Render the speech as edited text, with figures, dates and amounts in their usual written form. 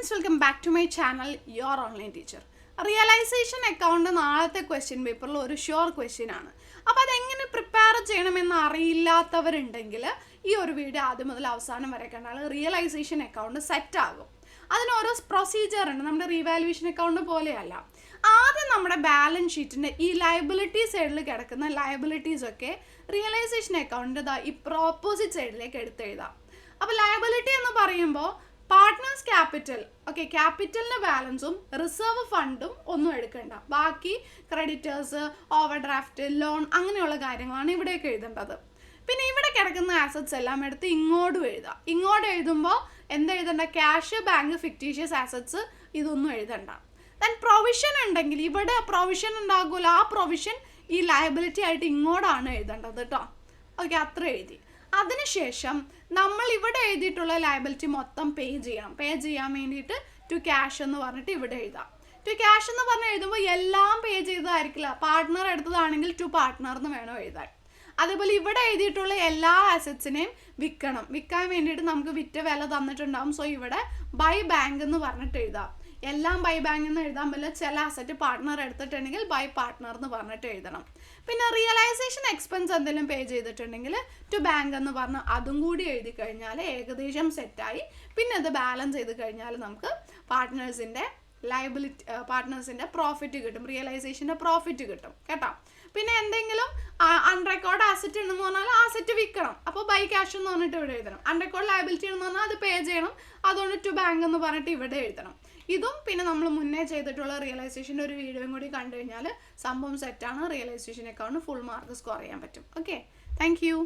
Friends, welcome back to my channel your online teacher. Realisation account നാളത്തെ question പേപ്പറിൽ ഒരു sure question ആണ്. അപ്പോൾ അതെങ്ങനെ പ്രിപ്പയർ ചെയ്യണമെന്ന് അറിയില്ലാത്തവരുണ്ടെങ്കിൽ ഈ ഒരു വീഡിയോ ആദ്യം മുതൽ അവസാനം വരെ കണ്ടാൽ റിയലൈസേഷൻ അക്കൗണ്ട് സെറ്റ് ആകും. അതിന് ഓരോ പ്രൊസീജിയർ ഉണ്ട്. നമ്മുടെ റീവാലുവേഷൻ അക്കൗണ്ട് പോലെയല്ല. ആദ്യം നമ്മുടെ ബാലൻസ് ഷീറ്റിൻ്റെ ഈ ലയബിലിറ്റി സൈഡിൽ കിടക്കുന്ന ലയബിലിറ്റീസൊക്കെ റിയലൈസേഷൻ അക്കൗണ്ടിൻ്റെ ഈ ഓപ്പോസിറ്റ് സൈഡിലേക്ക് എടുത്തെഴുതാം. അപ്പോൾ ലയബിലിറ്റി എന്ന് പറയുമ്പോൾ പാർട്ട്നേഴ്സ് ക്യാപിറ്റൽ, ഓക്കെ, ക്യാപിറ്റലിൻ്റെ ബാലൻസും റിസർവ് ഫണ്ടും ഒന്നും എടുക്കണ്ട. ബാക്കി ക്രെഡിറ്റേഴ്സ്, ഓവർ ഡ്രാഫ്റ്റ്, ലോൺ അങ്ങനെയുള്ള കാര്യങ്ങളാണ് ഇവിടെയൊക്കെ എഴുതേണ്ടത്. പിന്നെ ഇവിടെ കിടക്കുന്ന ആസറ്റ്സ് എല്ലാം എടുത്ത് ഇങ്ങോട്ടും എഴുതാം. ഇങ്ങോട്ട് എഴുതുമ്പോൾ എന്തെഴുതണ്ട? ക്യാഷ്, ബാങ്ക്, ഫിക്റ്റീഷ്യസ് ആസറ്റ്സ് ഇതൊന്നും എഴുതണ്ട. ദെൻ പ്രൊവിഷൻ ഉണ്ടെങ്കിൽ ഇവിടെ പ്രൊവിഷൻ ഉണ്ടാകുമല്ലോ, ആ പ്രൊവിഷൻ ഈ ലയബിലിറ്റി ആയിട്ട് ഇങ്ങോട്ടാണ് എഴുതേണ്ടത് കേട്ടോ. ഓക്കെ, അത്ര എഴുതി. അതിനുശേഷം നമ്മൾ ഇവിടെ എഴുതിയിട്ടുള്ള ലയബിലിറ്റി മൊത്തം പേ ചെയ്യണം. പേ ചെയ്യാൻ വേണ്ടിയിട്ട് ടു ക്യാഷ് എന്ന് പറഞ്ഞിട്ട് ഇവിടെ എഴുതാം. ടു ക്യാഷ് എന്ന് പറഞ്ഞ് എഴുതുമ്പോൾ എല്ലാം പേ ചെയ്തതായിരിക്കില്ല. പാർട്ട്ണർ എടുത്തതാണെങ്കിൽ ടു പാർട്ട്ണർ എന്ന് വേണം എഴുതാൻ. അതേപോലെ ഇവിടെ എഴുതിയിട്ടുള്ള എല്ലാ അസറ്റ്സിനെയും വിൽക്കണം. വിൽക്കാൻ വേണ്ടിയിട്ട് നമുക്ക് വിറ്റ വില തന്നിട്ടുണ്ടാവും. സോ ഇവിടെ ബൈ ബാങ്ക് എന്ന് പറഞ്ഞിട്ട് എഴുതാം. എല്ലാം ബൈ ബാങ്ക് എന്ന് എഴുതാൻ പറ്റില്ല. ചില അസറ്റ് പാർട്ട്ണർ എടുത്തിട്ടുണ്ടെങ്കിൽ ബൈ പാർട്ട്ണർ എന്ന് പറഞ്ഞിട്ട് എഴുതണം. പിന്നെ റിയലൈസേഷൻ എക്സ്പെൻസ് എന്തെങ്കിലും പേ ചെയ്തിട്ടുണ്ടെങ്കിൽ ടു ബാങ്ക് എന്ന് പറഞ്ഞ് അതും കൂടി എഴുതി കഴിഞ്ഞാൽ ഏകദേശം സെറ്റായി. പിന്നെ അത് ബാലൻസ് ചെയ്ത് കഴിഞ്ഞാൽ നമുക്ക് പാർട്ട്നേഴ്സിൻ്റെ ലയബിലിറ്റി, പാർട്ട്നേഴ്സിൻ്റെ പ്രോഫിറ്റ് കിട്ടും, റിയലൈസേഷൻ്റെ പ്രോഫിറ്റ് കിട്ടും കേട്ടോ. പിന്നെ എന്തെങ്കിലും അൺറെക്കോർഡ് ആസറ്റ് ഉണ്ടെന്ന് പറഞ്ഞാൽ ആസറ്റ് വിൽക്കണം. അപ്പോൾ ബൈ ക്യാഷ് എന്ന് പറഞ്ഞിട്ട് ഇവിടെ എഴുതണം. അൺറെക്കോർഡ് ലയബിലിറ്റി എന്ന് പറഞ്ഞാൽ അത് പേ ചെയ്യണം. അതുകൊണ്ട് ടു ബാങ്ക് എന്ന് പറഞ്ഞിട്ട് ഇവിടെ എഴുതണം. ഇതും പിന്നെ നമ്മൾ മുന്നേ ചെയ്തിട്ടുള്ള റിയലൈസേഷൻ്റെ ഒരു വീഡിയോയും കൂടി കണ്ടു കഴിഞ്ഞാൽ സംഭവം സെറ്റാണ്. Realisation account full mark score ചെയ്യാൻ പറ്റും. Okay, thank U.